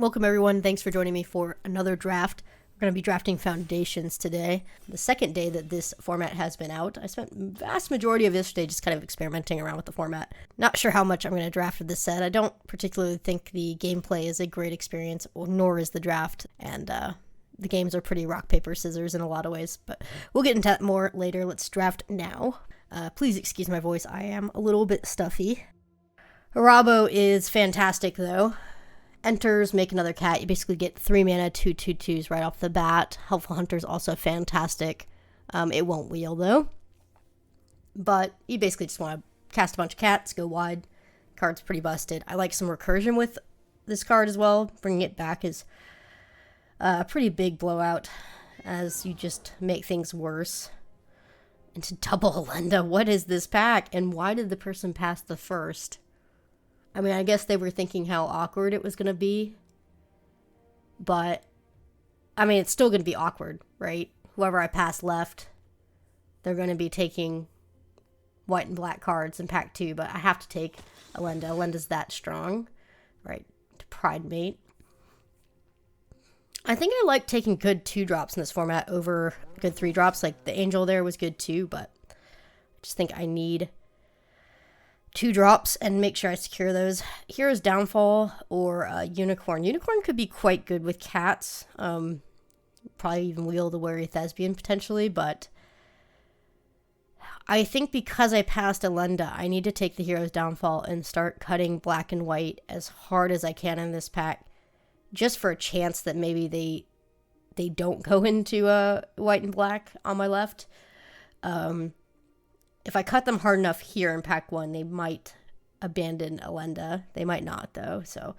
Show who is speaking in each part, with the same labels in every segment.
Speaker 1: Welcome everyone, thanks for joining me for another draft. We're going to be drafting Foundations today. The second day that this format has been out. I spent the vast majority of yesterday just kind of experimenting around with the format. Not sure how much I'm going to draft of this set. I don't particularly think the gameplay is a great experience, nor is the draft, and the games are pretty rock, paper, scissors in a lot of ways, but we'll get into that more later. Let's draft now. Please excuse my voice, I am a little bit stuffy. Harabo is fantastic though. Enters, make another cat. You basically get 3 mana, 2/2/2s right off the bat. Helpful Hunter's also fantastic. It won't wheel though. But you basically just want to cast a bunch of cats, go wide. Card's pretty busted. I like some recursion with this card as well. Bringing it back is a pretty big blowout as you just make things worse. Into double Alenda. What is this pack? And why did the person pass the first? I mean, I guess they were thinking how awkward it was going to be. But, I mean, it's still going to be awkward, right? Whoever I pass left, they're going to be taking white and black cards in pack 2. But I have to take Alenda. Alenda's that strong, right? To Pride Mate. I think I like taking good 2-drops in this format over good 3-drops. Like, the Angel there was good too, but I just think I need 2 drops and make sure I secure those. Hero's Downfall or Unicorn. Unicorn could be quite good with cats. Probably even wheel the Wary Thespian potentially, but I think because I passed Alenda, I need to take the Hero's Downfall and start cutting black and white as hard as I can in this pack, just for a chance that maybe they don't go into white and black on my left. If I cut them hard enough here in pack 1, they might abandon Alenda. They might not, though, so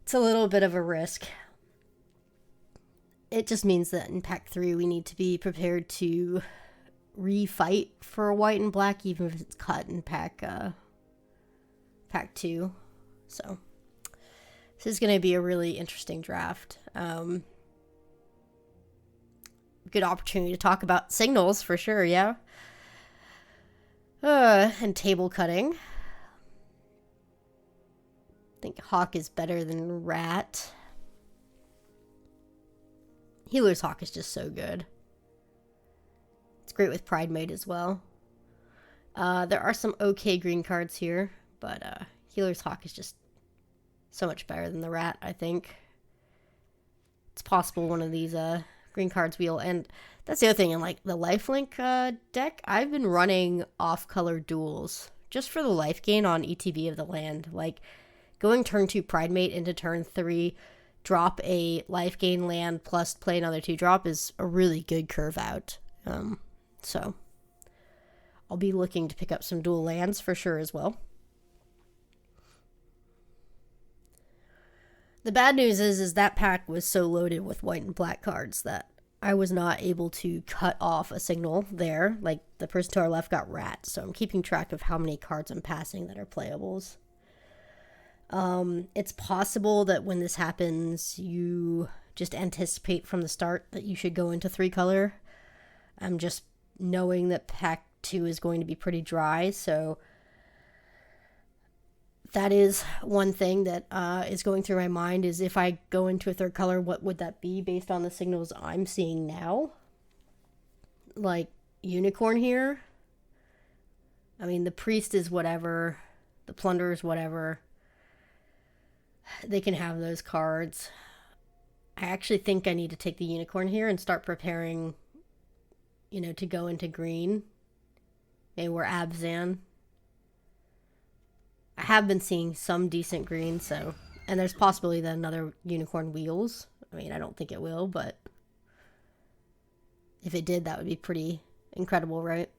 Speaker 1: it's a little bit of a risk. It just means that in pack 3, we need to be prepared to refight for a white and black, even if it's cut in pack 2. So this is going to be a really interesting draft. Good opportunity to talk about signals, for sure, yeah. And table cutting. I think Hawk is better than Rat. Healer's Hawk is just so good. It's great with Pride Mate as well. There are some okay green cards here, but Healer's Hawk is just so much better than the Rat, I think. It's possible one of these green cards wheel, and that's the other thing. In like the lifelink deck, I've been running off-color duels just for the life gain on ETB of the land. Like going turn 2 Pride Mate into turn 3, drop a life gain land plus play another 2-drop is a really good curve out. So I'll be looking to pick up some dual lands for sure as well. The bad news is that pack was so loaded with white and black cards that I was not able to cut off a signal there. Like, the person to our left got Rat, so I'm keeping track of how many cards I'm passing that are playables. It's possible that when this happens, you just anticipate from the start that you should go into 3-color. I'm just knowing that pack 2 is going to be pretty dry, so that is one thing that is going through my mind, is if I go into a 3rd color, what would that be based on the signals I'm seeing now? Like Unicorn here. I mean, the Priest is whatever. The Plunder is whatever. They can have those cards. I actually think I need to take the Unicorn here and start preparing, to go into green. Maybe we're Abzan. I have been seeing some decent green, so, and there's possibility that another Unicorn wheels. I mean, I don't think it will, but if it did, that would be pretty incredible, right?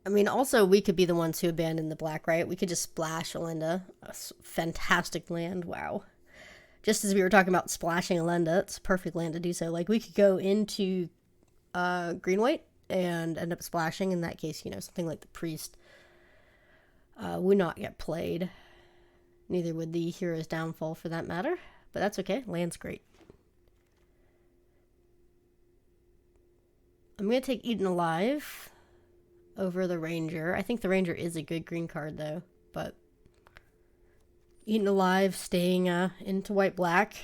Speaker 1: I mean, also, we could be the ones who abandon the black, right? We could just splash Alenda, a fantastic land, wow. Just as we were talking about splashing Alenda, it's a perfect land to do so. Like, we could go into green-white and end up splashing. In that case, something like the Priest would not get played. Neither would the Hero's Downfall for that matter. But that's okay. Land's great. I'm going to take Eaten Alive. over the Ranger. I think the Ranger is a good green card, though. But Eaten Alive, staying into white-black.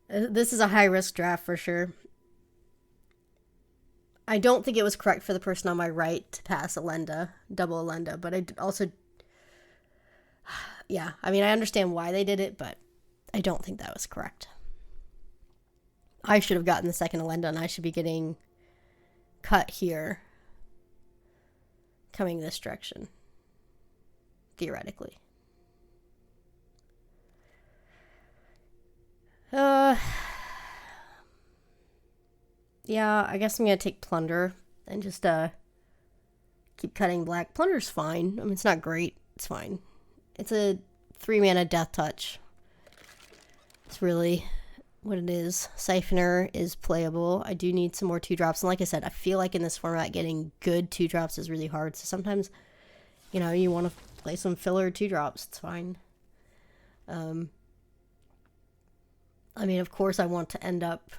Speaker 1: This is a high-risk draft for sure. I don't think it was correct for the person on my right to pass Elenda, double Elenda, but I also... Yeah, I mean, I understand why they did it, but I don't think that was correct. I should have gotten the second Elenda, and I should be getting cut here, coming this direction, theoretically. Yeah, I guess I'm gonna take Plunder and just keep cutting black. Plunder's fine. I mean, it's not great. It's fine. It's a 3-mana Death Touch. It's really what it is. Siphoner is playable. I do need some more 2-drops. And like I said, I feel like in this format, getting good 2-drops is really hard. So sometimes, you know, you want to play some filler 2-drops. It's fine. I mean, of course, I want to end up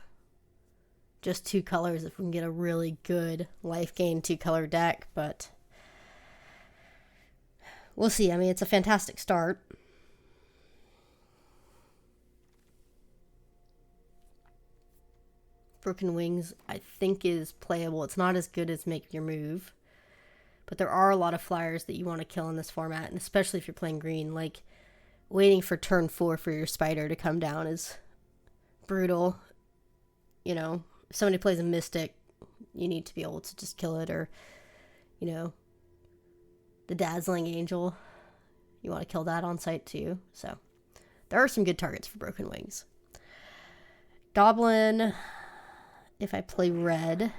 Speaker 1: just 2 colors if we can get a really good life gain 2-color deck. But we'll see. I mean, it's a fantastic start. Broken Wings, I think, is playable. It's not as good as Make Your Move. But there are a lot of flyers that you want to kill in this format. And especially if you're playing green. Like, waiting for turn 4 for your Spider to come down is brutal. You know, if somebody plays a Mystic, you need to be able to just kill it. Or, you know, the Dazzling Angel, you want to kill that on site too. So there are some good targets for Broken Wings. Goblin, if I play red,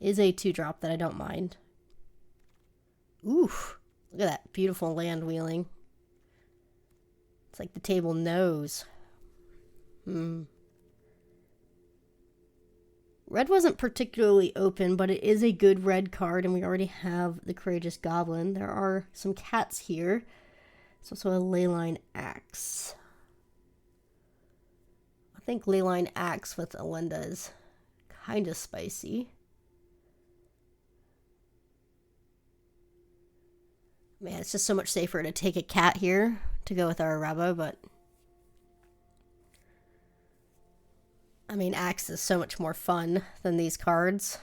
Speaker 1: is a 2-drop that I don't mind. Ooh, look at that beautiful land wheeling. It's like the table knows. Red wasn't particularly open, but it is a good red card, and we already have the Courageous Goblin. There are some cats here. It's also a Leyline Axe. I think Leyline Axe with Elenda is kind of spicy. Man, it's just so much safer to take a cat here to go with our Arabo, but I mean, Axe is so much more fun than these cards.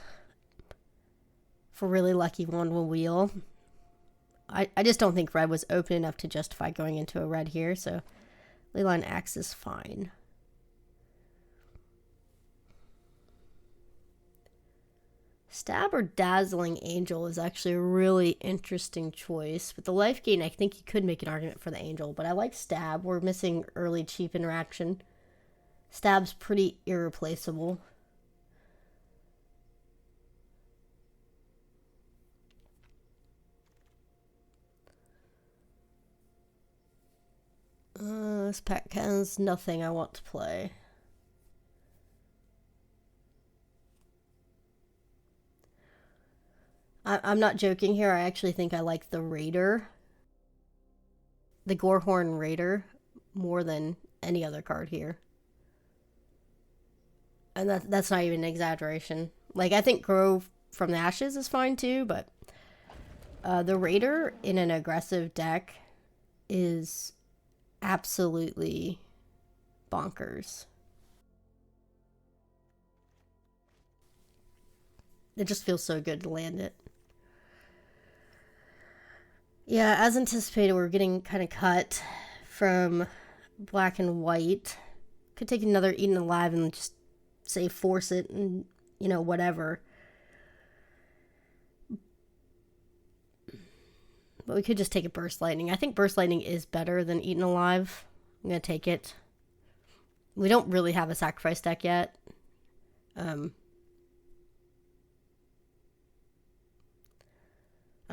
Speaker 1: For really lucky one will wheel. I just don't think red was open enough to justify going into a red here, so Leyline Axe is fine. Stab or Dazzling Angel is actually a really interesting choice. With the life gain, I think you could make an argument for the Angel, but I like Stab. We're missing early cheap interaction. Stab's pretty irreplaceable. This pack has nothing I want to play. I'm not joking here. I actually think I like the Raider, the Gorehorn Raider, more than any other card here. And that's not even an exaggeration. Like, I think Grow from the Ashes is fine too, but the Raider in an aggressive deck is absolutely bonkers. It just feels so good to land it. Yeah, as anticipated, we're getting kind of cut from black and white. Could take another Eaten Alive and just say force it and, you know, whatever. But we could just take a Burst Lightning. I think Burst Lightning is better than Eaten Alive. I'm going to take it. We don't really have a sacrifice deck yet. I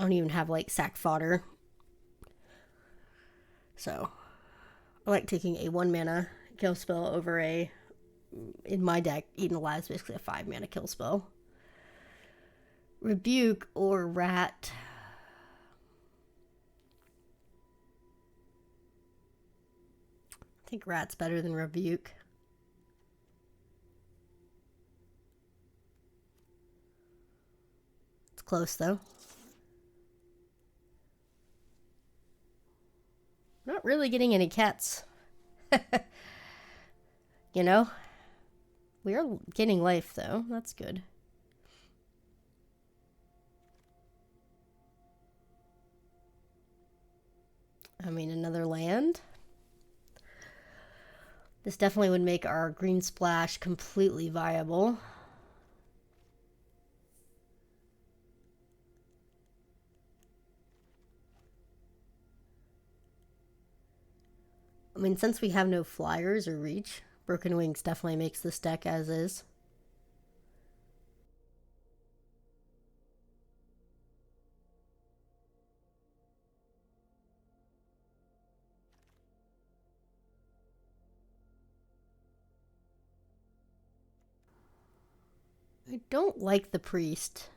Speaker 1: don't even have, like, sack fodder. So, I like taking a 1-mana kill spell over a, in my deck, Eaten Alive is basically a 5-mana kill spell. Rebuke or Rat. I think Rat's better than Rebuke. Close, though. Not really getting any cats. You know? We are getting life, though. That's good. I mean, another land. This definitely would make our green splash completely viable. I mean, since we have no flyers or reach, Broken Wings definitely makes this deck as is. I don't like the priest.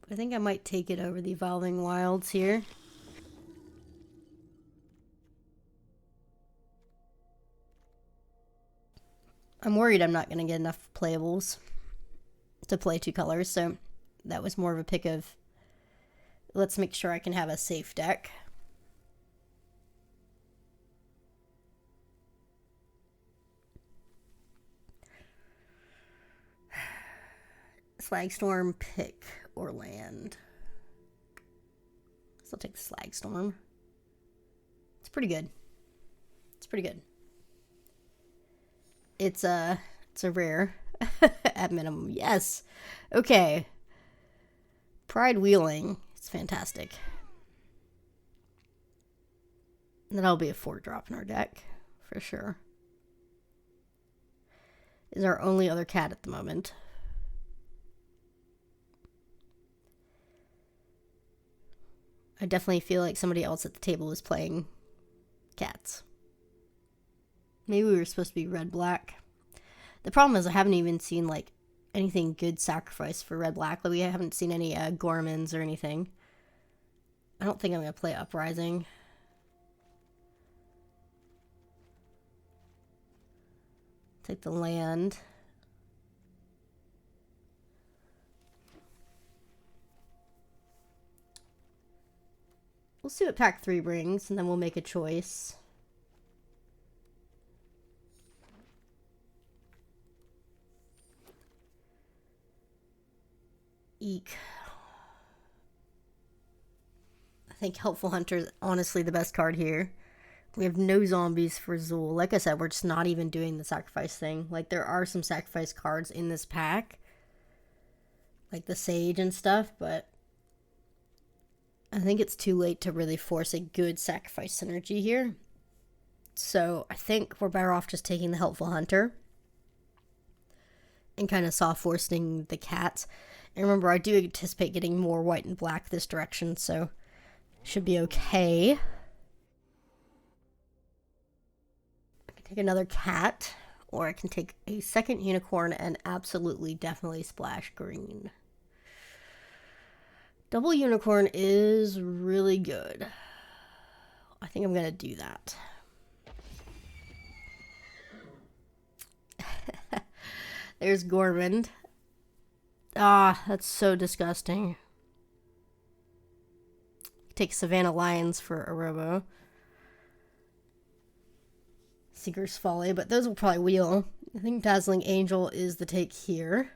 Speaker 1: I think I might take it over the Evolving Wilds here. I'm worried I'm not going to get enough playables to play 2 colors, so that was more of a pick of, let's make sure I can have a safe deck. Slagstorm, pick, or land. So I'll take the Slagstorm. It's pretty good. It's pretty good. It's a rare at minimum. Yes. Okay. Pride Wheeling. It's fantastic. And that'll be a 4-drop in our deck for sure. Is our only other cat at the moment. I definitely feel like somebody else at the table is playing cats. Maybe we were supposed to be red-black. The problem is I haven't even seen, like, anything good sacrifice for red-black. Like, we haven't seen any Gormans or anything. I don't think I'm going to play Uprising. Take the land. We'll see what pack 3 brings, and then we'll make a choice. Eek. I think Helpful Hunter is honestly the best card here. We have no zombies for Zool. Like I said, we're just not even doing the sacrifice thing. Like, there are some sacrifice cards in this pack. Like the Sage and stuff, but I think it's too late to really force a good sacrifice synergy here. So I think we're better off just taking the Helpful Hunter and kind of soft forcing the cats. And remember, I do anticipate getting more white and black this direction, so should be okay. I can take another cat, or I can take a second unicorn and absolutely definitely splash green. Double unicorn is really good. I think I'm going to do that. There's Gormand. Ah, that's so disgusting. Take Savannah Lions for a robo. Seeker's Folly, but those will probably wheel. I think Dazzling Angel is the take here.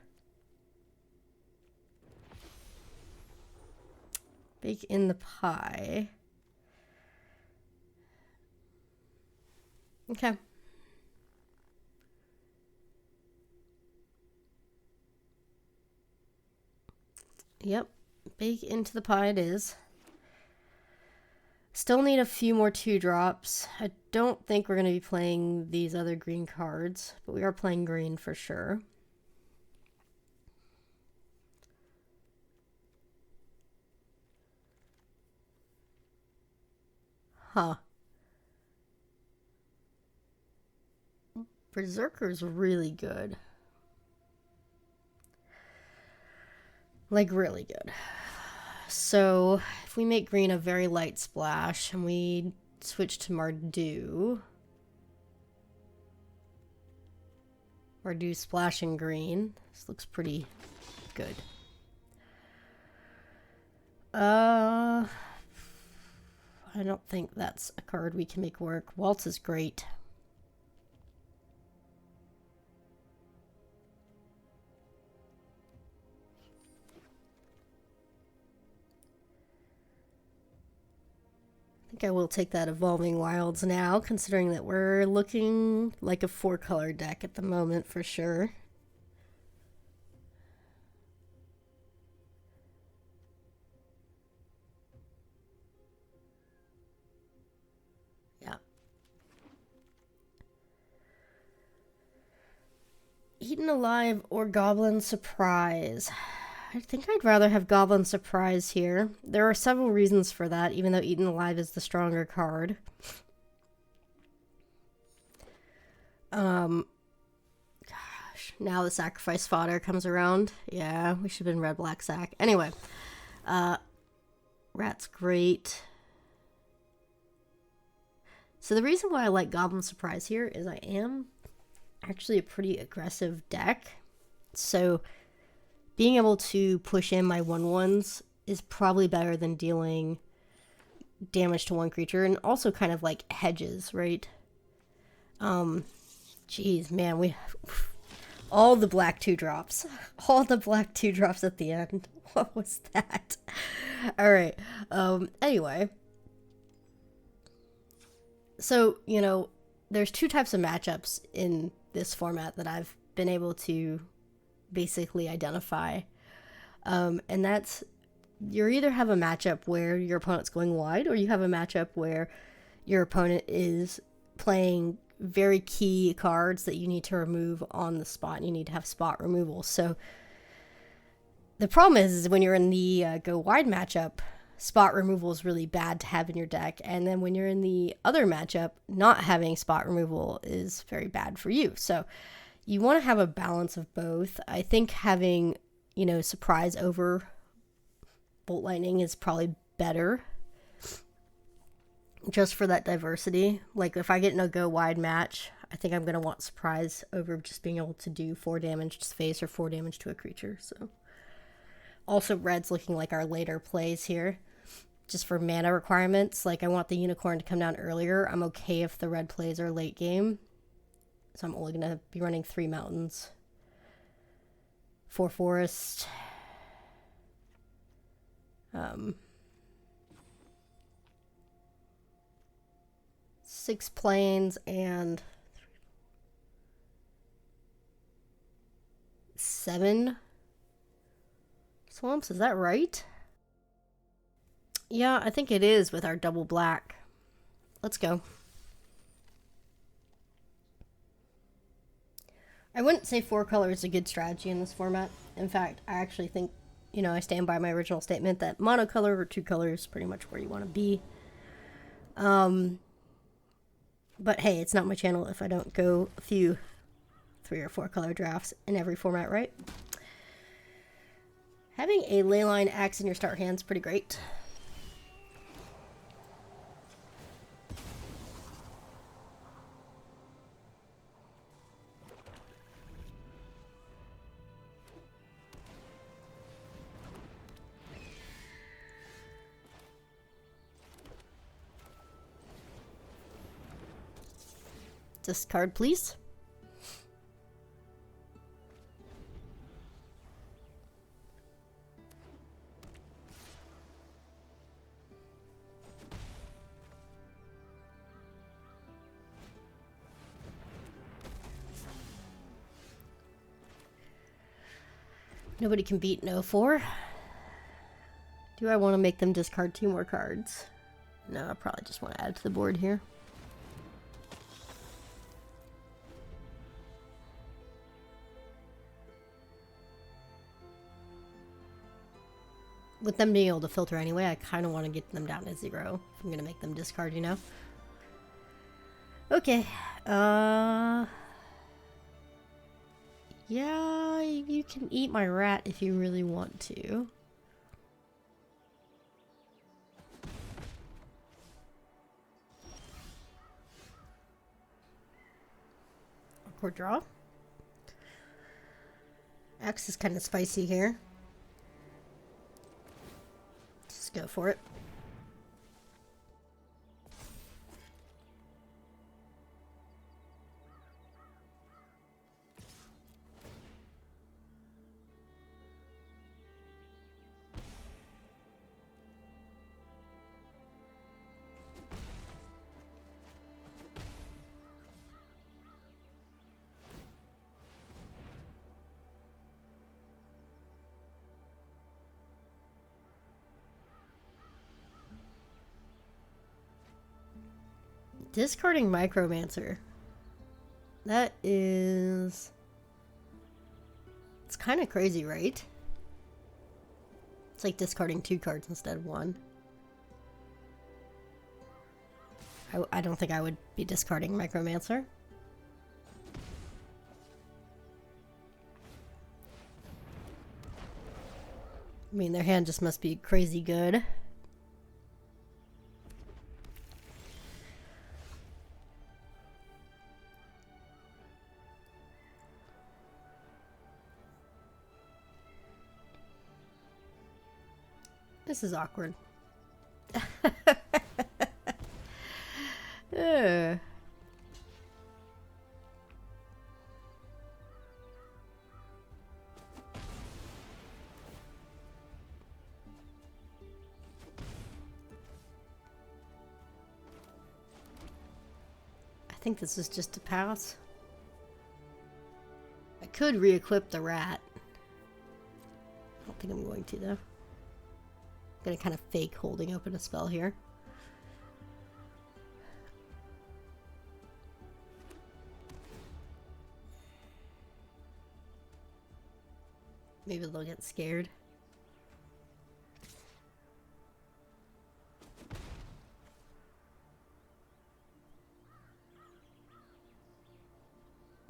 Speaker 1: Bake in the pie. Okay. Yep. Bake into the pie it is. Still need a few more 2-drops. I don't think we're going to be playing these other green cards, but we are playing green for sure. Huh. Berserker's really good. Like, really good. So, if we make green a very light splash, and we switch to Mardu, Or do splashing green. This looks pretty good. I don't think that's a card we can make work. Waltz is great. I think I will take that Evolving Wilds now, considering that we're looking like a 4-color deck at the moment for sure. Yeah. Eaten Alive or Goblin Surprise? I think I'd rather have Goblin Surprise here. There are several reasons for that, even though Eaten Alive is the stronger card. Gosh, now the Sacrifice Fodder comes around. Yeah, we should have been Red Black Sack. Anyway, Rat's great. So the reason why I like Goblin Surprise here is I am actually a pretty aggressive deck. So being able to push in my 1/1s is probably better than dealing damage to one creature, and also kind of like hedges, right? Geez, man, we all the black 2-drops. All the black 2-drops at the end. What was that? All right. Anyway. So, you know, there's 2 types of matchups in this format that I've been able to basically identify. And that's, you either have a matchup where your opponent's going wide, or you have a matchup where your opponent is playing very key cards that you need to remove on the spot, and you need to have spot removal. So the problem is when you're in the go wide matchup, spot removal is really bad to have in your deck. And then when you're in the other matchup, not having spot removal is very bad for you. So you want to have a balance of both. I think having, you know, surprise over Bolt Lightning is probably better, just for that diversity. Like if I get in a go wide match, I think I'm going to want surprise over just being able to do 4 damage to space or 4 damage to a creature. So also red's looking like our later plays here, just for mana requirements. Like I want the unicorn to come down earlier. I'm okay if the red plays are late game. So I'm only going to be running 3 mountains, 4 forest, 6 plains, and 7 swamps. Is that right? Yeah, I think it is with our double black. Let's go. I wouldn't say 4 colors is a good strategy in this format. In fact, I actually think, you know, I stand by my original statement that monocolor or 2 colors is pretty much where you want to be. But hey, it's not my channel if I don't go a few 3 or 4 color drafts in every format, right? Having a Leyline Axe in your start hand is pretty great. Discard, please. Nobody can beat no 4. Do I want to make them discard 2 more cards? No, I probably just want to add to the board here. With them being able to filter anyway, I kind of want to get them down to 0. If I'm going to make them discard, you know? Okay. Yeah, you can eat my rat if you really want to. Awkward draw. X is kind of spicy here. Just go for it. Discarding Micromancer. That is... It's kind of crazy, right? It's like discarding 2 cards instead of 1. I don't think I would be discarding Micromancer. I mean, their hand just must be crazy good. This is awkward. I think this is just a pass. I could re-equip the rat. I don't think I'm going to, though. I'm gonna kind of fake holding open a spell here. Maybe they'll get scared.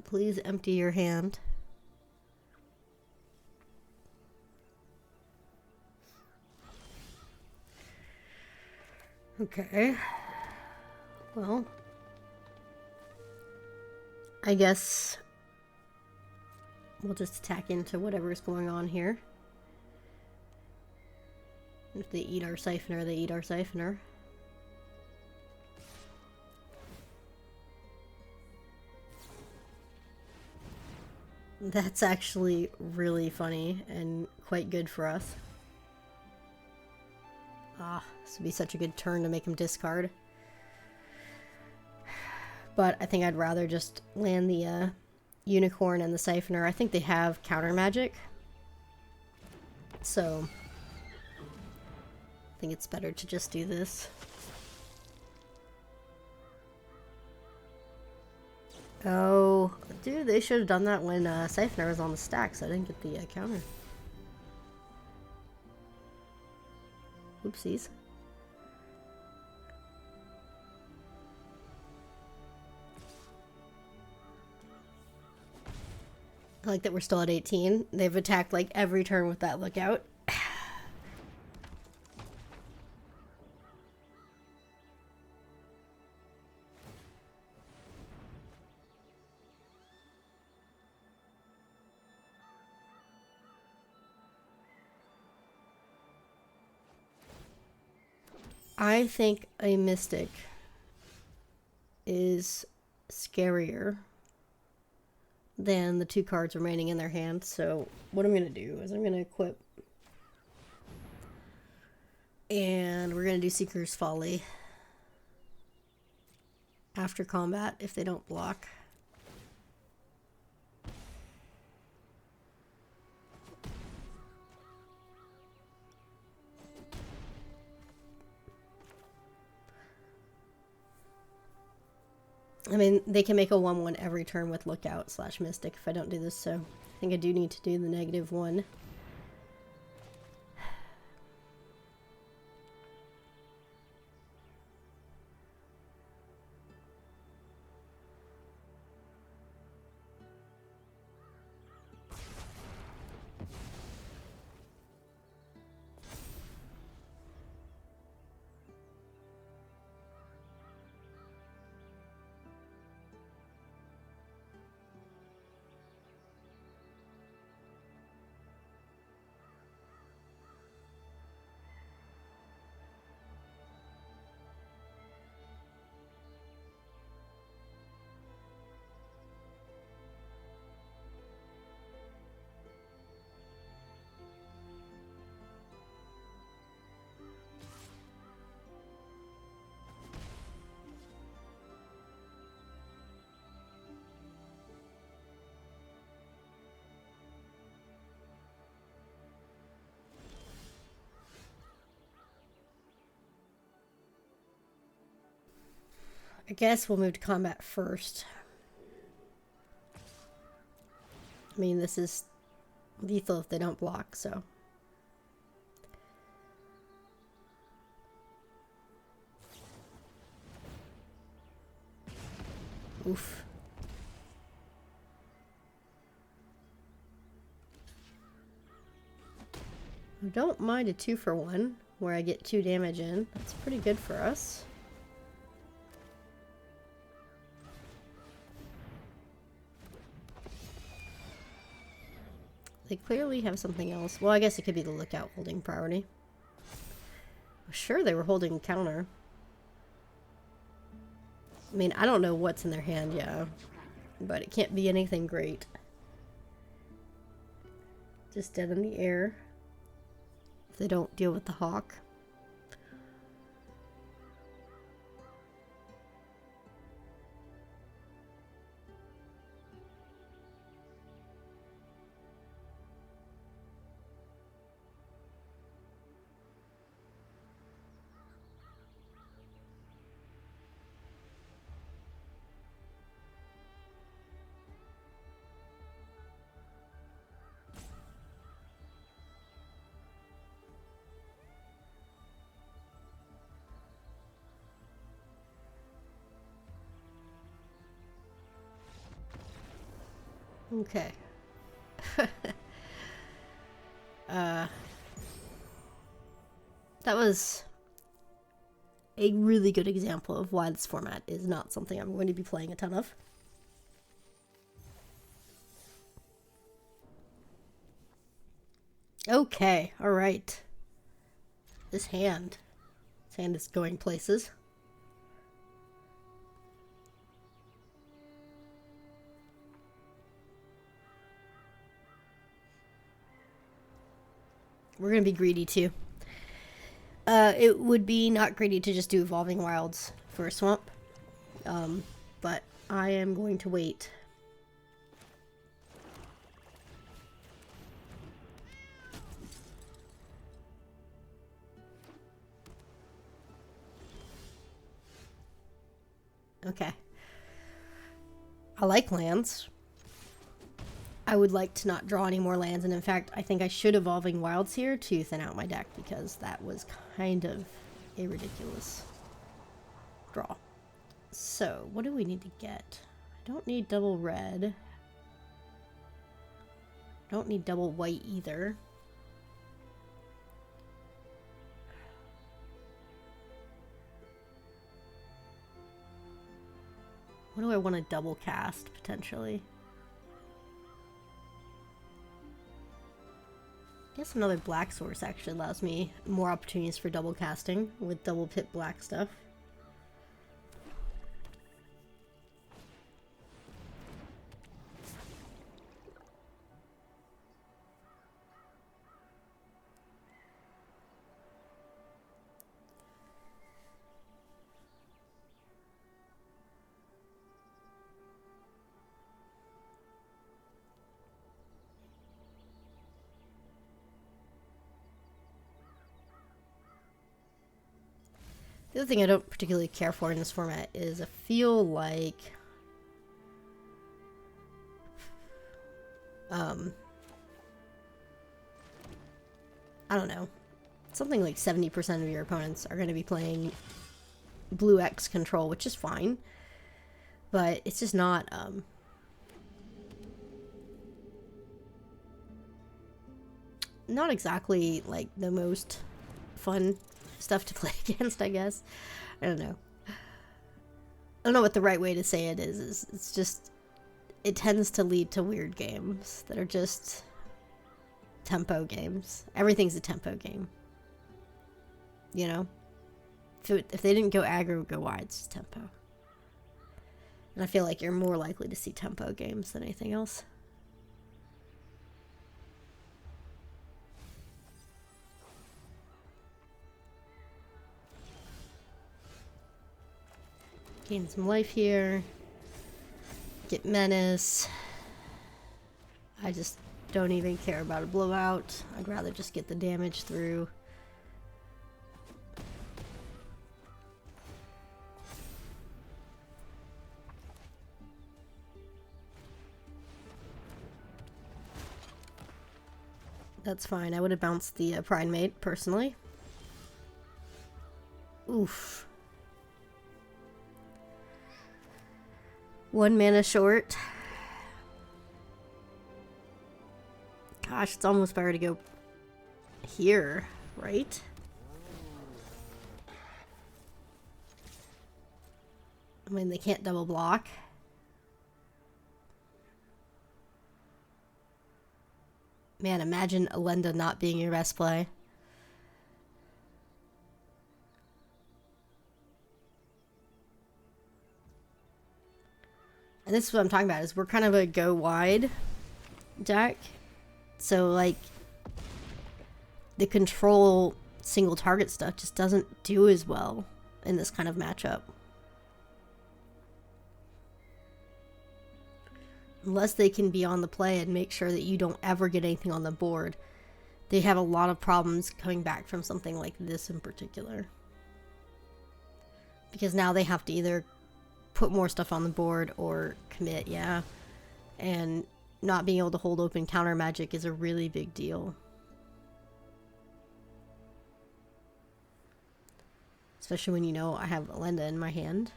Speaker 1: Please empty your hand. Okay. Well, I guess we'll just attack into whatever's going on here. If they eat our Siphoner, they eat our Siphoner. That's actually really funny and quite good for us. Ah, this would be such a good turn to make him discard. But I think I'd rather just land the Unicorn and the Siphoner. I think they have counter magic. So I think it's better to just do this. Oh, dude, they should have done that when Siphoner was on the stack, so I didn't get the counter. Oopsies. I like that we're still at 18. They've attacked like every turn with that lookout. I think a Mystic is scarier than the 2 cards remaining in their hand. So what I'm going to do is I'm going to equip. And we're going to do Seeker's Folly after combat if they don't block. I mean, they can make a 1/1 every turn with Lookout / Mystic if I don't do this, so I think I do need to do the -1. I guess we'll move to combat first. I mean, this is lethal if they don't block, so. Oof. I don't mind a 2-for-1 where I get 2 damage in. That's pretty good for us. They clearly have something else. Well, I guess it could be the lookout holding priority. I'm sure they were holding counter. I mean, I don't know what's in their hand, yeah. But it can't be anything great. Just dead in the air. If they don't deal with the hawk. Okay. That was a really good example of why this format is not something I'm going to be playing a ton of. Okay, alright. This hand is going places. We're gonna be greedy too. It would be not greedy to just do Evolving Wilds for a swamp. But I am going to wait. Okay. I like lands. I would like to not draw any more lands, and in fact, I think I should Evolving Wilds here to thin out my deck, because that was kind of a ridiculous draw. So, what do we need to get? I don't need double red. I don't need double white either. What do I want to double cast, potentially? I guess another black source actually allows me more opportunities for double casting with double pit black stuff. The other thing I don't particularly care for in this format is I feel like I don't know, something like 70% of your opponents are going to be playing blue X control, which is fine, but it's just not not exactly like the most fun stuff to play against, I guess. I don't know. I don't know what the right way to say it is. It's just, it tends to lead to weird games that are just tempo games. Everything's a tempo game. You know? If they didn't go aggro, go wide, it's just tempo. And I feel like you're more likely to see tempo games than anything else. Gain some life here. Get menace. I just don't even care about a blowout. I'd rather just get the damage through. That's fine. I would have bounced the Pride Mate, personally. Oof. 1 mana short. Gosh, it's almost better to go here, right? I mean, they can't double block. Man, imagine Elenda not being your best play. And this is what I'm talking about, is we're kind of a go wide deck. So, like, the control single target stuff just doesn't do as well in this kind of matchup. Unless they can be on the play and make sure that you don't ever get anything on the board, they have a lot of problems coming back from something like this in particular. Because now they have to either put more stuff on the board or commit, yeah. And not being able to hold open counter magic is a really big deal. Especially when you know I have Elenda in my hand.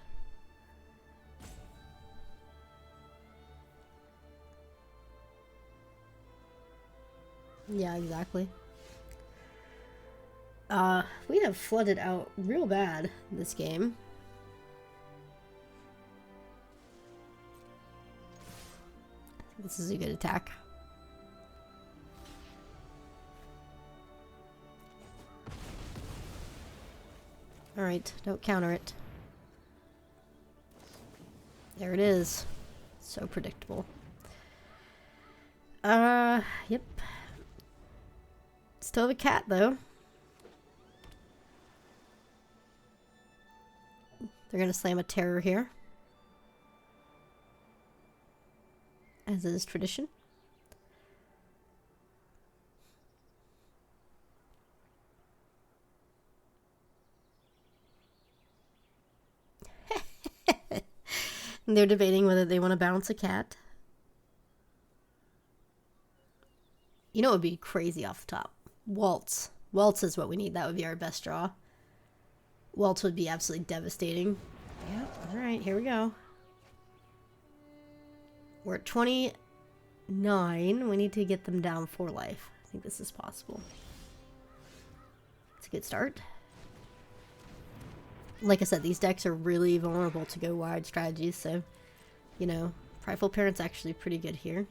Speaker 1: Yeah, exactly. We have flooded out real bad this game. This is a good attack. Alright, don't counter it. There it is. So predictable. Yep. Still have a cat, though. They're gonna slam a terror here. As is tradition. And they're debating whether they want to bounce a cat. You know what would be crazy off the top? Waltz. Waltz is what we need. That would be our best draw. Waltz would be absolutely devastating. Yeah, alright, here we go. We're at 29. We need to get them down 4 life. I think this is possible. It's a good start. Like I said, these decks are really vulnerable to go wide strategies, so, you know, Prideful Parent's actually pretty good here.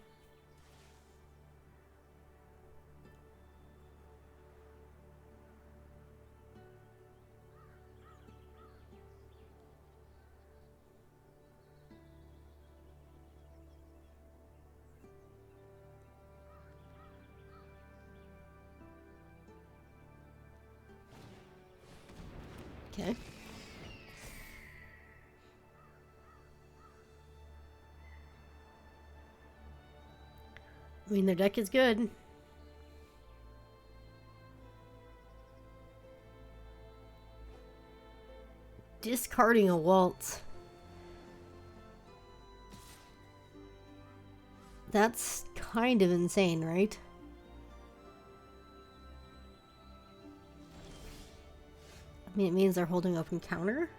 Speaker 1: Okay. I mean, their deck is good. Discarding a Waltz. That's kind of insane, right? I mean, it means they're holding open counter.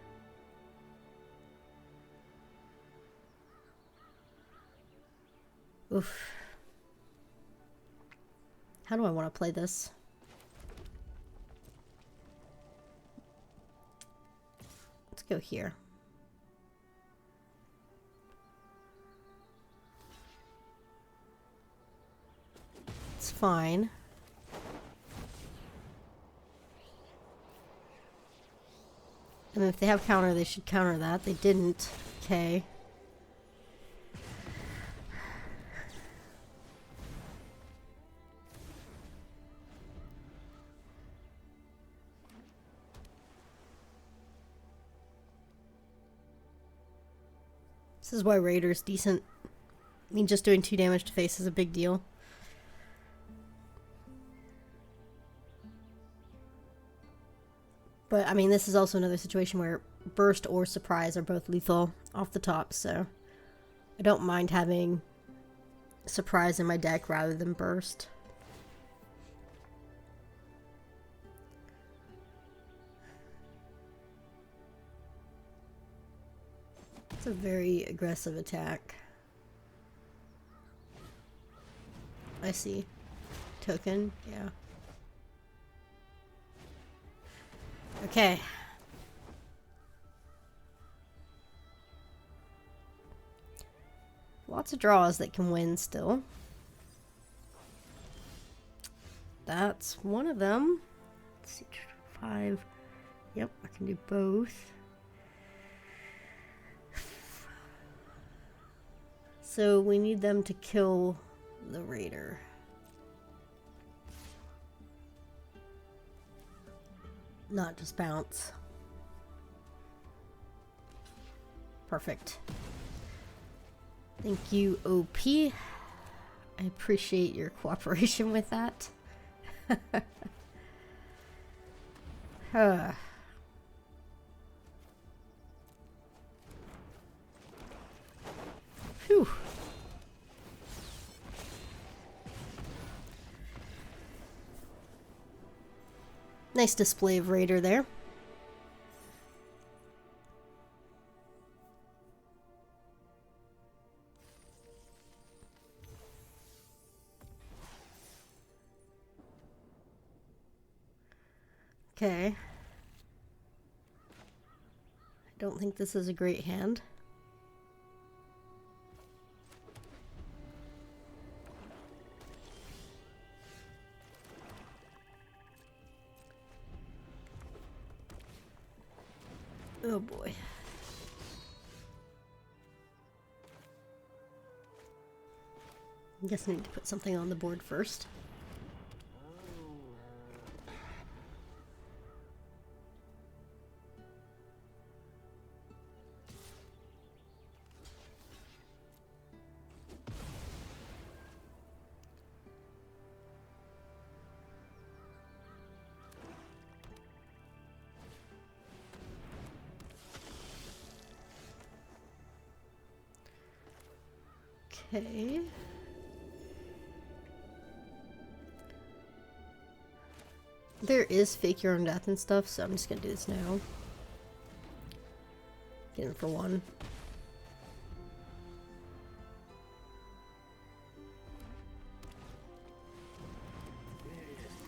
Speaker 1: Oof. How do I want to play this? Let's go here. It's fine. And if they have counter, they should counter that. They didn't. Okay. This is why Raider's decent. I mean, just doing 2 damage to face is a big deal. But, I mean, this is also another situation where Burst or Surprise are both lethal off the top, so I don't mind having Surprise in my deck rather than Burst. It's a very aggressive attack. I see. Token, yeah. Okay. Lots of draws that can win still. That's one of them. Let's see, 5. Yep, I can do both. So we need them to kill the raider. Not just bounce. Perfect. Thank you, OP. I appreciate your cooperation with that. Phew. Nice display of Raider there. Okay. I don't think this is a great hand. Oh boy. I guess I need to put something on the board first. Okay. There is fake your own death and stuff, so I'm just gonna do this now. Get in for 1.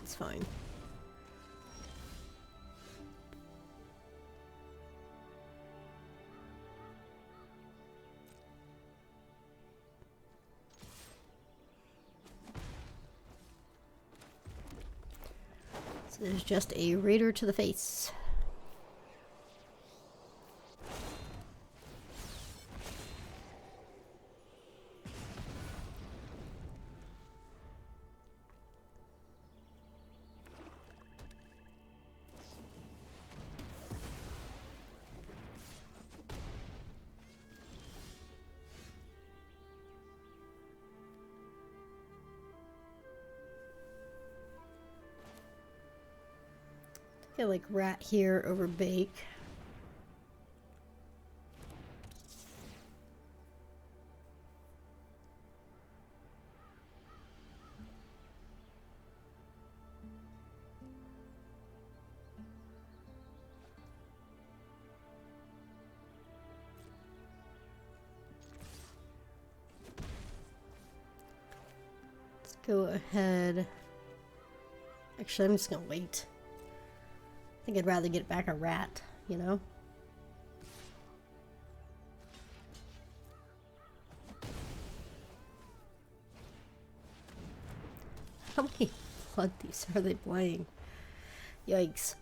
Speaker 1: It's fine. There's just a raider to the face. I like rat here over bake. Let's go ahead. Actually, I'm just gonna wait. I think I'd rather get back a rat, you know? How many blood thieves are they playing? Yikes.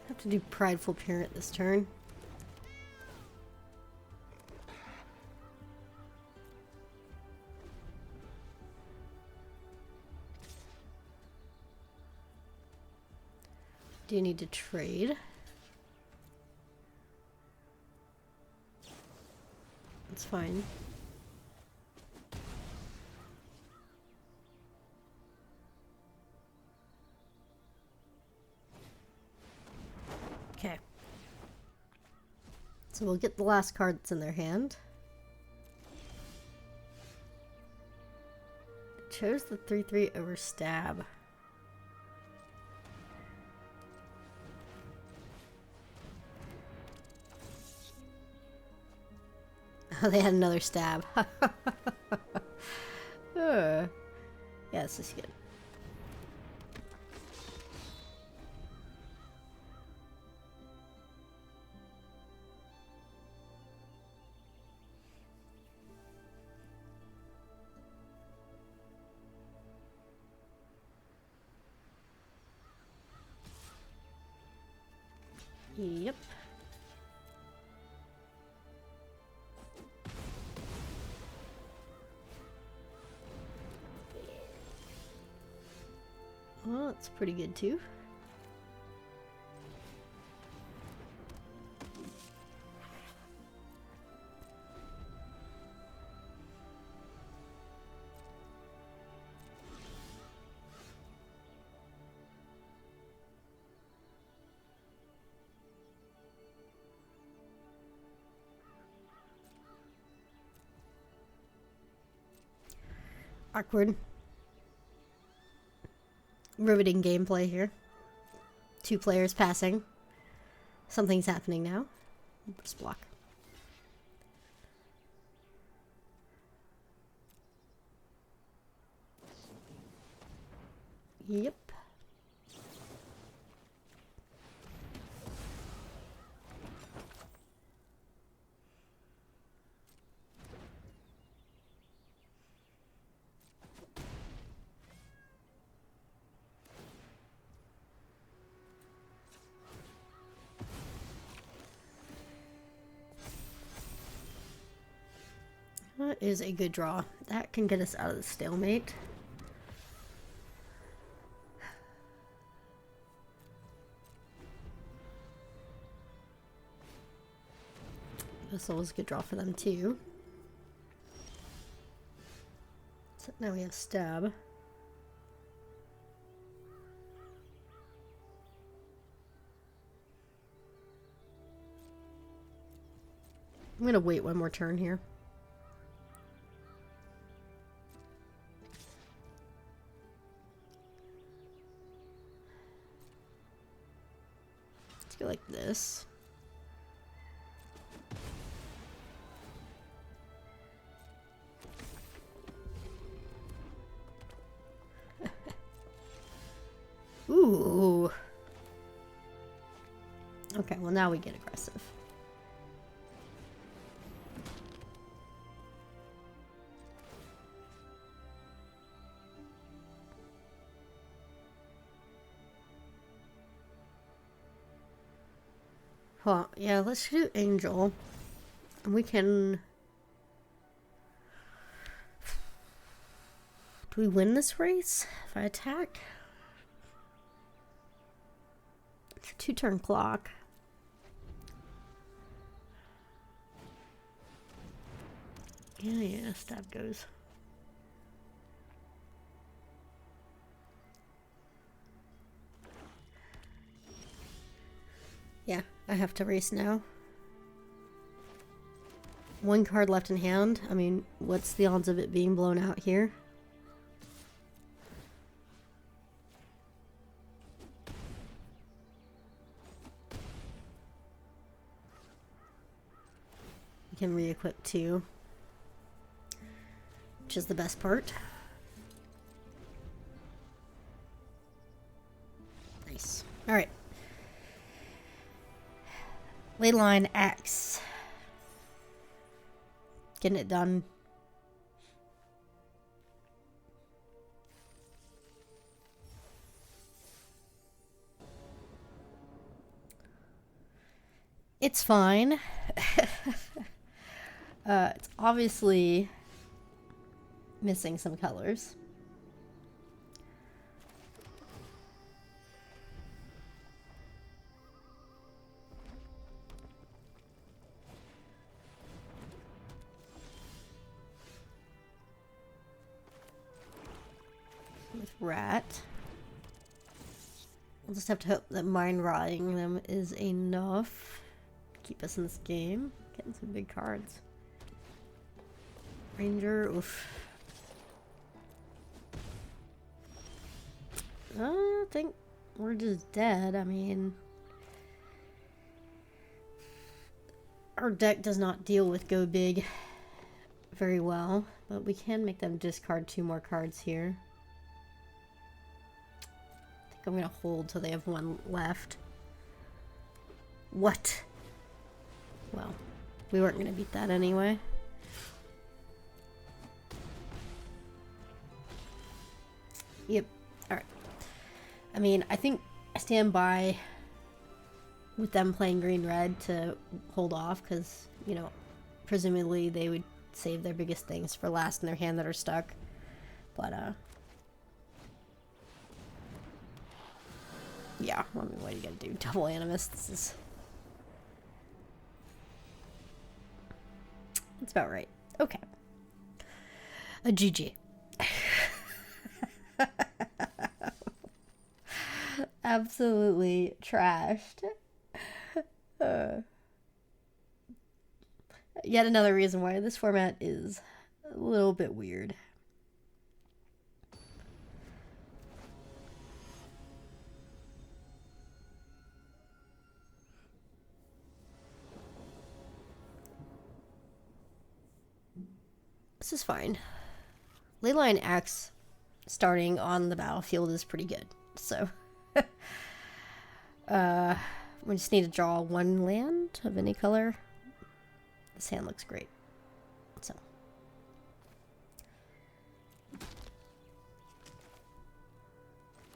Speaker 1: Have to do Prideful Parent this turn. Do you need to trade? That's fine. Okay. So we'll get the last card that's in their hand. Chose the 3/3 over stab. Oh, they had another stab. Yeah, this is good. Yep. Well, that's pretty good too. Awkward. Riveting gameplay here. 2 players passing. Something's happening now. Just block. Yep. That is a good draw. That can get us out of the stalemate. This was a good draw for them too. So now we have stab. I'm gonna wait one more turn here. Let's go like this. Ooh. Okay, well now we get aggressive. Well, yeah, let's do Angel. And we can... Do we win this race if I attack? It's a 2-turn clock. Yeah, stab goes. Yeah, I have to race now. 1 card left in hand. I mean, what's the odds of it being blown out here? We can re-equip 2, which is the best part. Nice. All right. Leyline X. Getting it done. It's fine. It's obviously missing some colors. with Rat. We'll just have to hope that mind rotting them is enough to keep us in this game. Getting some big cards. Ranger, oof. I think we're just dead. I mean, our deck does not deal with go big very well, but we can make them discard 2 more cards here. I think I'm gonna hold till they have 1 left. What? Well, we weren't gonna beat that anyway. Yep. Alright. I mean, I think I stand by with them playing green-red to hold off, because, you know, presumably they would save their biggest things for last in their hand that are stuck. But, yeah, I mean, what are you gonna do? Double Animus, this is... That's about right. Okay. A GG. Absolutely trashed. Yet another reason why this format is a little bit weird. This is fine. Leyline Axe starting on the battlefield is pretty good. So, we just need to draw 1 land of any color. This hand looks great. So,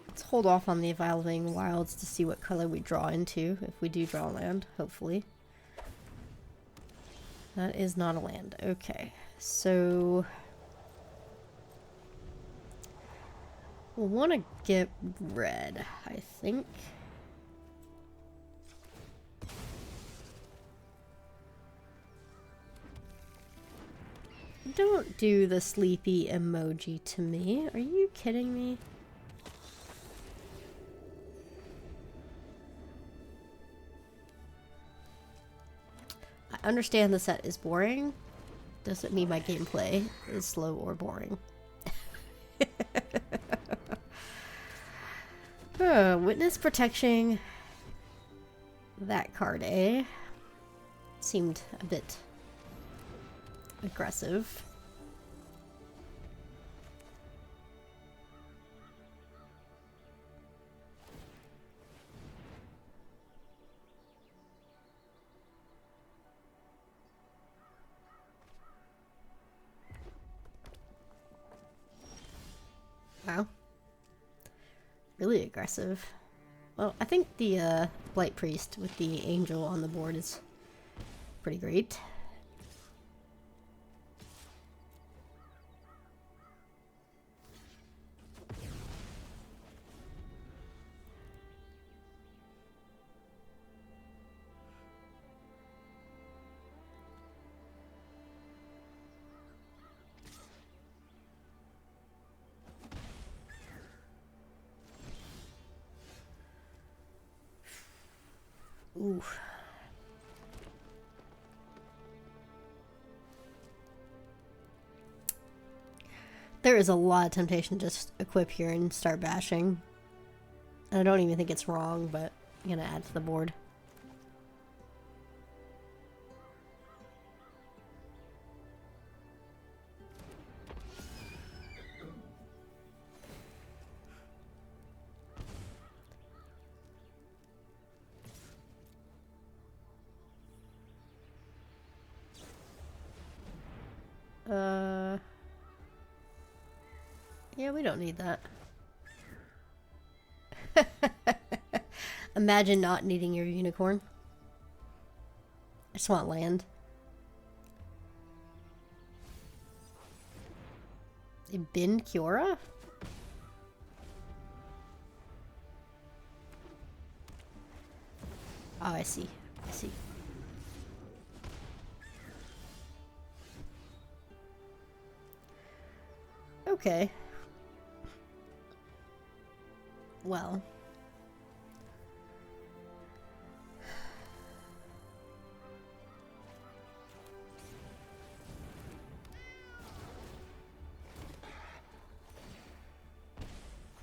Speaker 1: let's hold off on the Evolving Wilds to see what color we draw into, if we do draw land, hopefully. That is not a land. Okay, so... we'll want to get red, I think. Don't do the sleepy emoji to me. Are you kidding me? I understand the set is boring. Doesn't mean my gameplay is slow or boring. Witness Protection. That card, eh? Seemed a bit aggressive. Wow. Really aggressive. Well, I think the Blight Priest with the angel on the board is pretty great. Ooh. There is a lot of temptation to just equip here and start bashing. And I don't even think it's wrong, but I'm gonna add to the board. Yeah, we don't need that. Imagine not needing your unicorn. I just want land. Bin Kiora? Oh, I see. I see. Okay. well.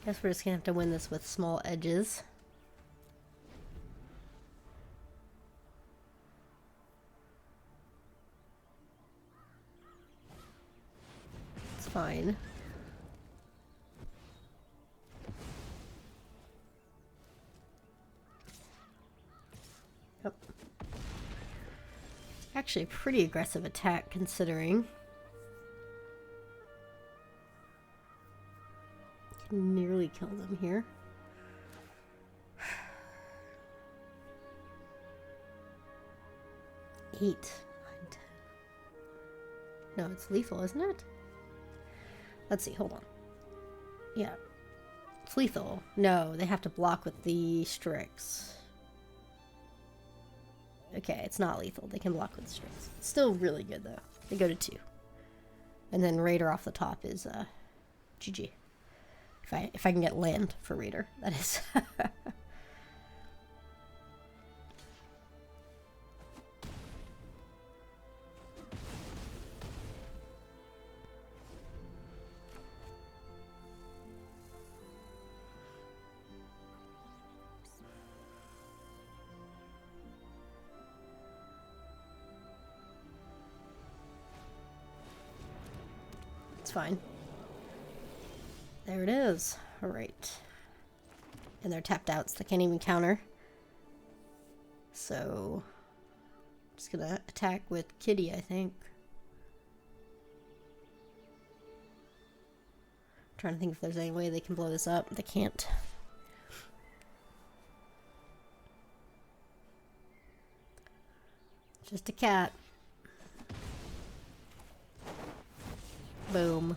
Speaker 1: Guess we're just gonna have to win this with small edges. It's fine. Yep. Actually a pretty aggressive attack considering. Nearly kill them here. Eight. No, it's lethal, isn't it? Let's see, hold on. Yeah. It's lethal. No, they have to block with the Strix. Okay, it's not lethal. They can block with the Strix. It's still really good, though. They go to 2. And then Raider off the top is, GG. If I can get land for Raider, that is. It's fine. There it is. Alright. And they're tapped out, so they can't even counter. So, I'm just gonna attack with Kitty, I think. I'm trying to think if there's any way they can blow this up. They can't. Just a cat. Boom.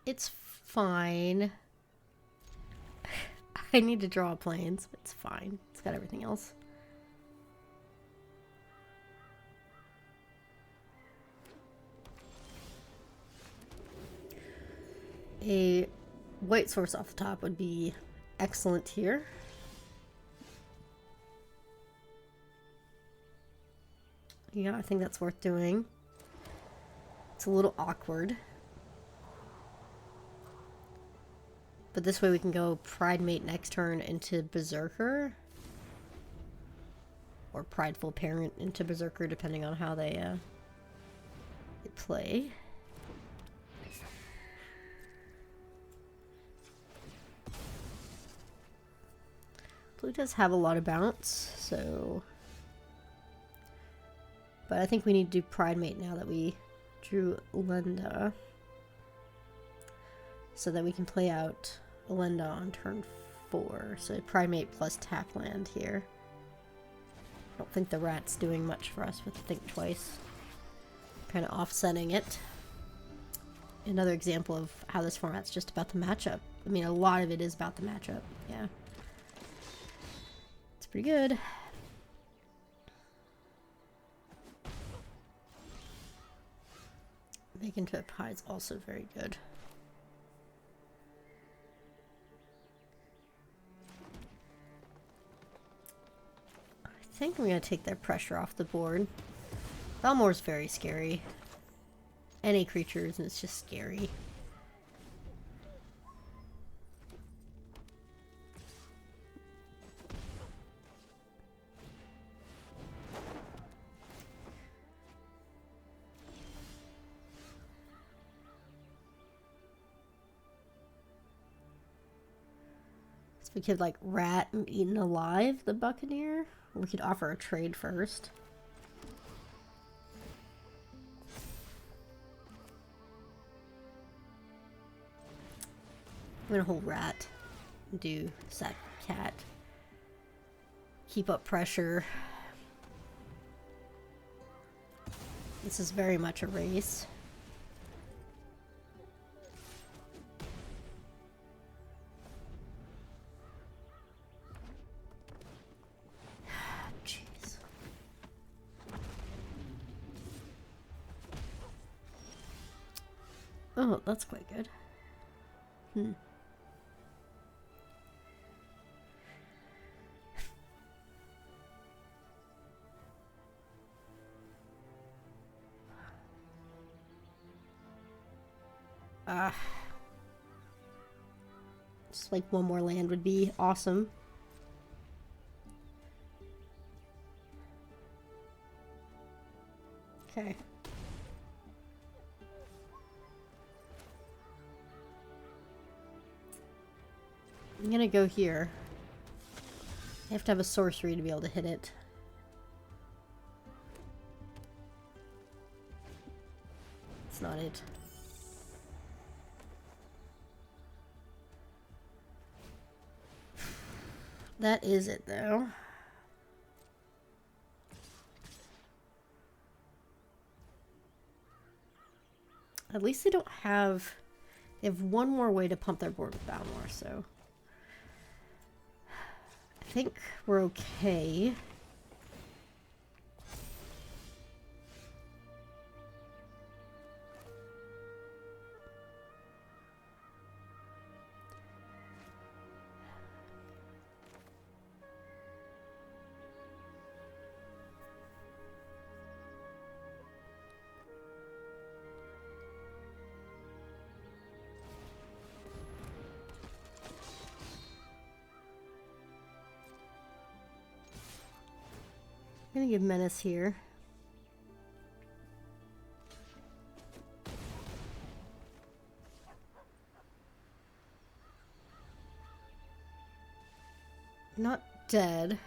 Speaker 1: It's fine. I need to draw planes, but it's fine. It's got everything else. A white source off the top would be excellent here. Yeah, I think that's worth doing. It's a little awkward. But this way we can go Pride Mate next turn into Berserker. Or Prideful Parent into Berserker, depending on how they play. Blue does have a lot of bounce, so... But I think we need to do Pride Mate now that we drew Lenda. So that we can play out Lenda on turn 4. So Pride Mate plus tap land here. I don't think the rat's doing much for us with Think Twice. Kind of offsetting it. Another example of how this format's just about the matchup. I mean, a lot of it is about the matchup. Yeah. It's pretty good. Make into a pie is also very good. I think I'm going to take their pressure off the board. Balmor's very scary. Any creatures, and it's just scary. So we could like rat and eaten alive the Buccaneer. We could offer a trade first. I'm gonna hold rat. Do sack cat. Keep up pressure. This is very much a race. Jeez. Oh, that's quite good. Hmm. Just like one more land would be awesome. Okay. I'm gonna go here. I have to have a sorcery to be able to hit it. It's not it. That is it, though. At least they don't have... They have one more way to pump their board with Balmor, so... I think we're okay. I'm gonna give Menace here. Not dead.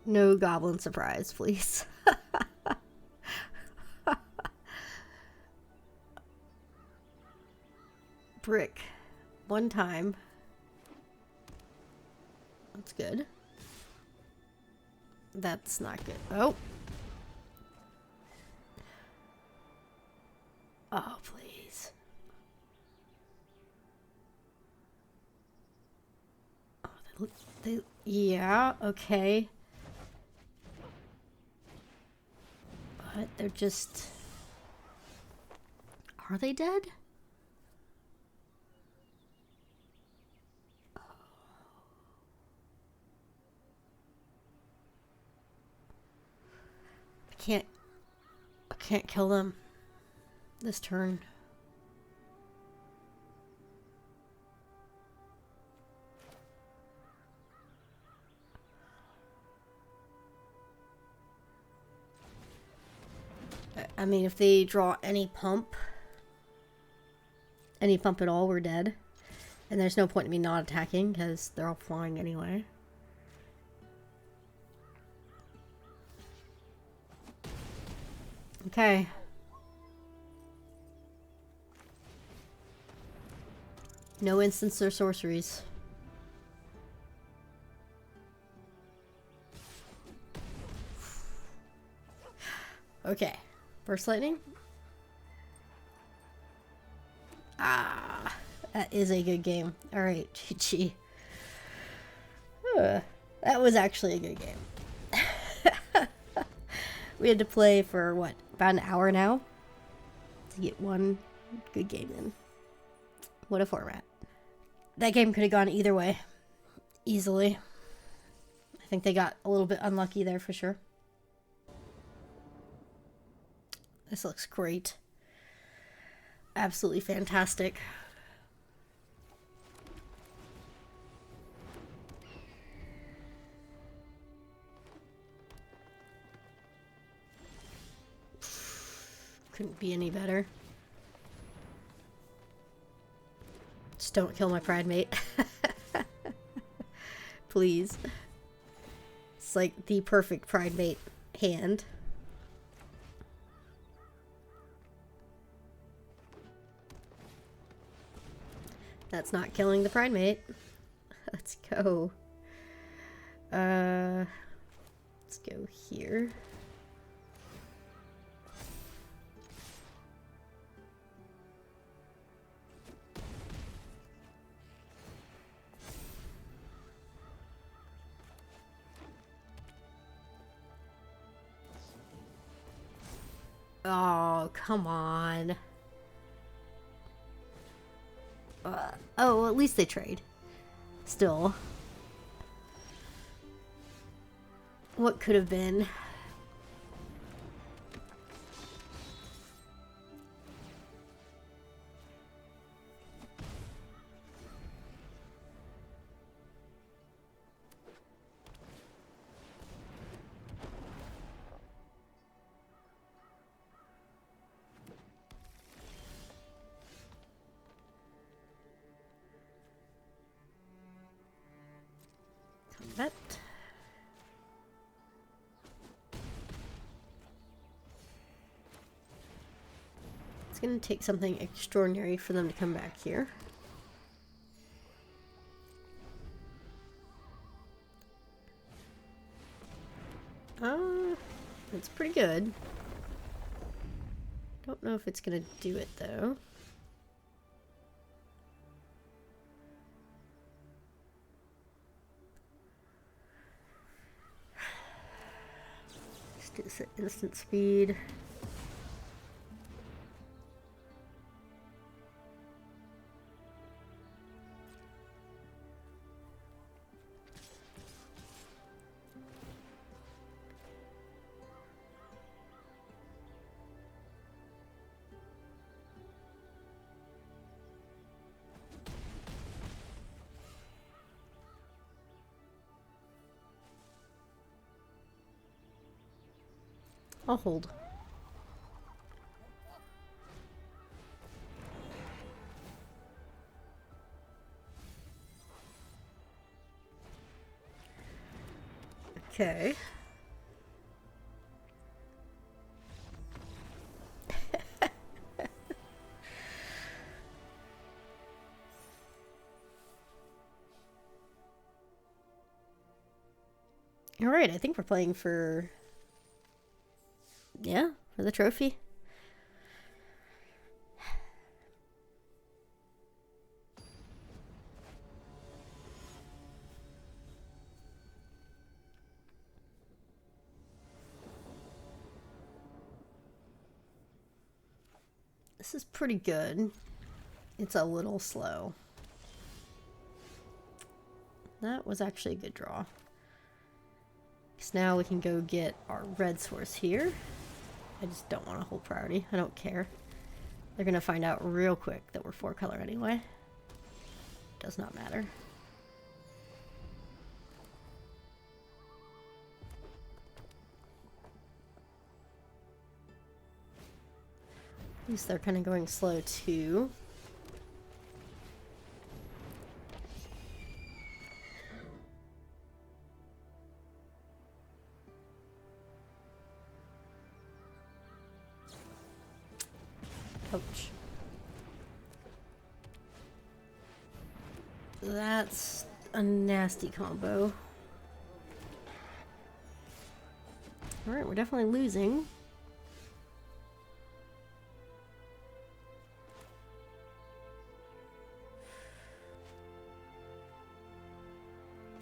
Speaker 1: No goblin surprise, please. Brick. One time. That's good. That's not good. Oh. Oh, please. Oh, yeah, okay. But they're just... Are they dead? I can't kill them this turn. I mean, if they draw any pump at all, we're dead. And there's no point in me not attacking because they're all flying anyway. Okay. No instants or sorceries. Okay. Burst lightning? Ah, that is a good game. Alright, GG. That was actually a good game. We had to play for, what, about an hour now? To get one good game in. What a format. That game could have gone either way. Easily. I think they got a little bit unlucky there for sure. This looks great. Absolutely fantastic. Couldn't be any better. Just don't kill my pride mate. Please. It's like the perfect pride mate hand. That's not killing the pride mate. Let's go. Let's go here. Oh, come on. Oh, well, at least they trade. Still. What could have been? Combat. It's going to take something extraordinary for them to come back here. It's pretty good. Don't know if it's going to do it though. Let's do this at instant speed. I'll hold. Okay. All right, I think we're playing for... yeah, for the trophy. This is pretty good. It's a little slow. That was actually a good draw. Because now we can go get our red source here. I just don't want to hold priority. I don't care. They're going to find out real quick that we're 4-color anyway. Does not matter. At least they're kind of going slow too. Ouch. That's a nasty combo. Alright, we're definitely losing.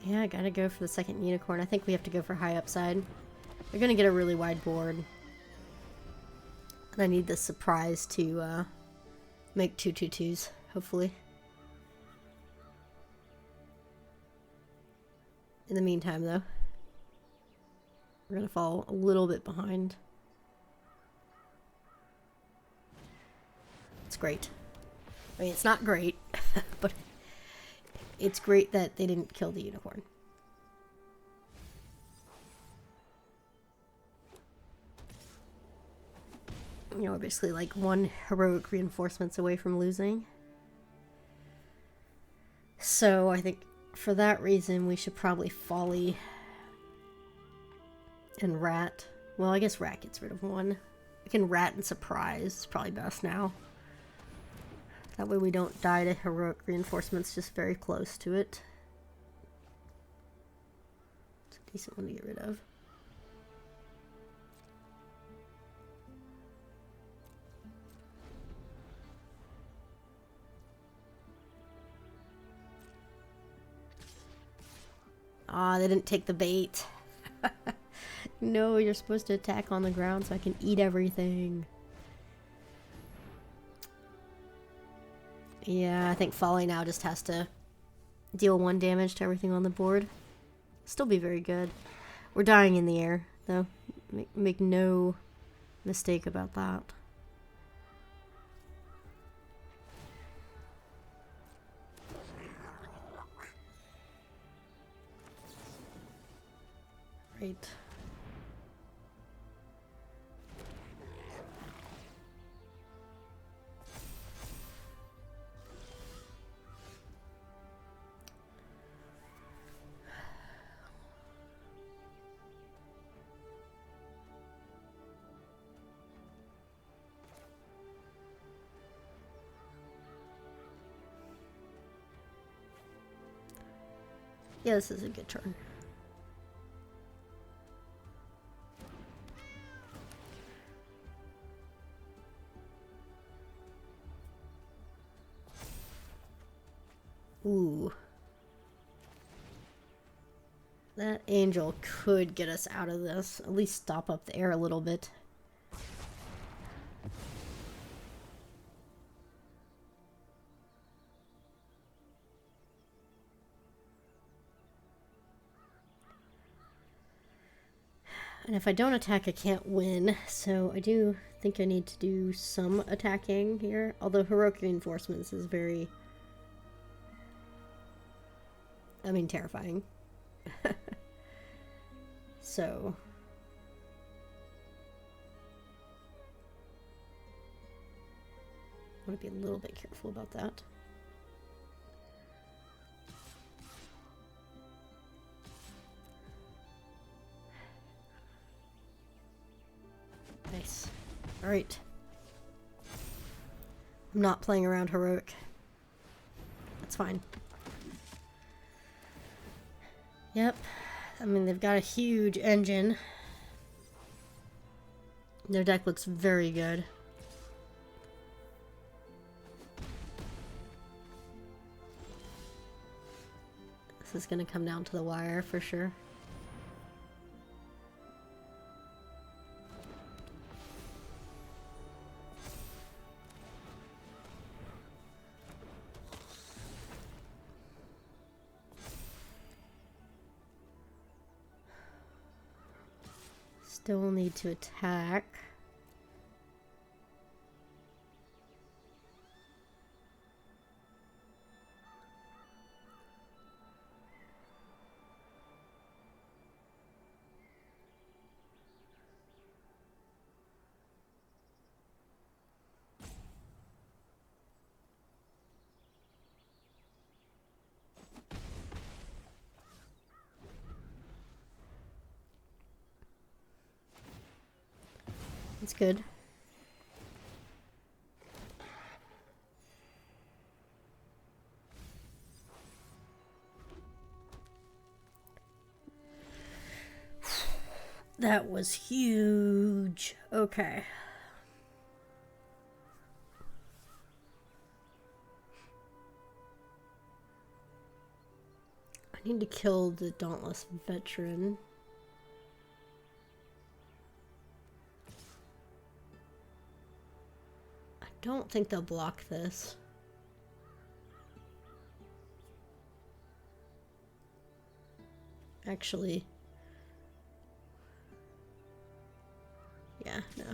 Speaker 1: Yeah, I gotta go for the second unicorn. I think we have to go for high upside. They're gonna get a really wide board. And I need this surprise to make 2/2/2s, hopefully. In the meantime, though, we're gonna fall a little bit behind. It's great. I mean, it's not great, but it's great that they didn't kill the unicorn. You know, we're basically like one heroic reinforcements away from losing. So I think for that reason we should probably Folly and Rat. Well, I guess Rat gets rid of one. We can Rat and Surprise. It's probably best now. That way we don't die to Heroic Reinforcements, just very close to it. It's a decent one to get rid of. Ah, they didn't take the bait. No, you're supposed to attack on the ground so I can eat everything. Yeah, I think Folly now just has to deal 1 damage to everything on the board. Still be very good. We're dying in the air, though. Make no mistake about that. Right. Yeah, this is a good turn. Ooh. That angel could get us out of this. At least stop up the air a little bit. And if I don't attack, I can't win. So I do think I need to do some attacking here. Although Heroic Reinforcements is very... I mean, terrifying. So... I want to be a little bit careful about that. Nice. Alright. I'm not playing around Heroic. That's fine. Yep. I mean, they've got a huge engine. Their deck looks very good. This is going to come down to the wire for sure. Still need to attack. That's good. That was huge. Okay. I need to kill the Dauntless Veteran. I don't think they'll block this. Actually... yeah, no.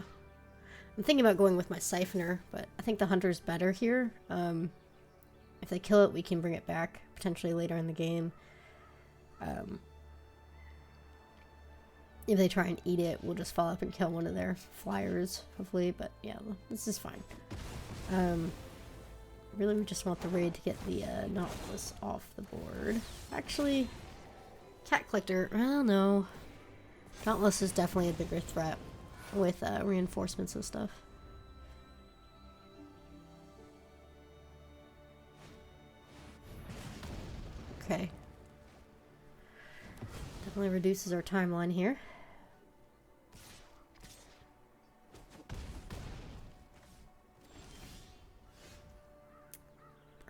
Speaker 1: I'm thinking about going with my Siphoner, but I think the Hunter's better here. If they kill it, we can bring it back, potentially later in the game. If they try and eat it, we'll just fall up and kill one of their flyers, hopefully, but yeah, this is fine. Really, we just want the raid to get the Nautilus off the board. Actually, Cat Collector, well, no. Nautilus is definitely a bigger threat with reinforcements and stuff. Okay. Definitely reduces our timeline here.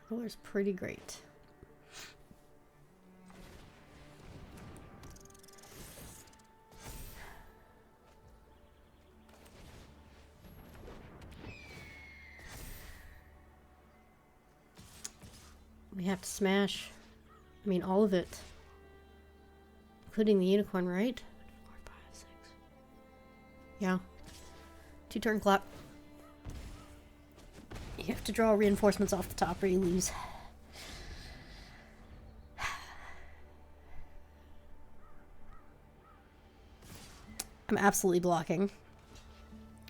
Speaker 1: Color's pretty great. We have to smash, I mean, all of it. Including the unicorn, right? 4, 5, 6. Yeah. 2-turn clock. You have to draw reinforcements off the top or you lose. I'm absolutely blocking.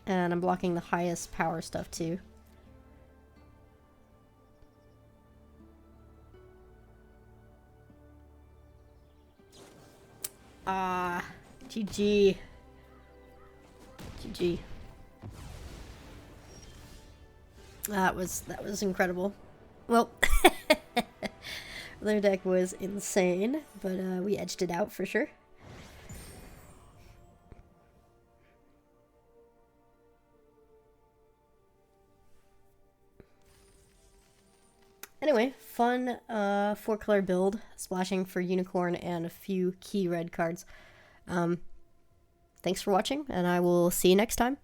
Speaker 1: And I'm blocking the highest power stuff too. GG. GG. That was incredible. Well, their deck was insane, but we edged it out for sure. Anyway, fun 4-color build, splashing for unicorn and a few key red cards. Thanks for watching, and I will see you next time.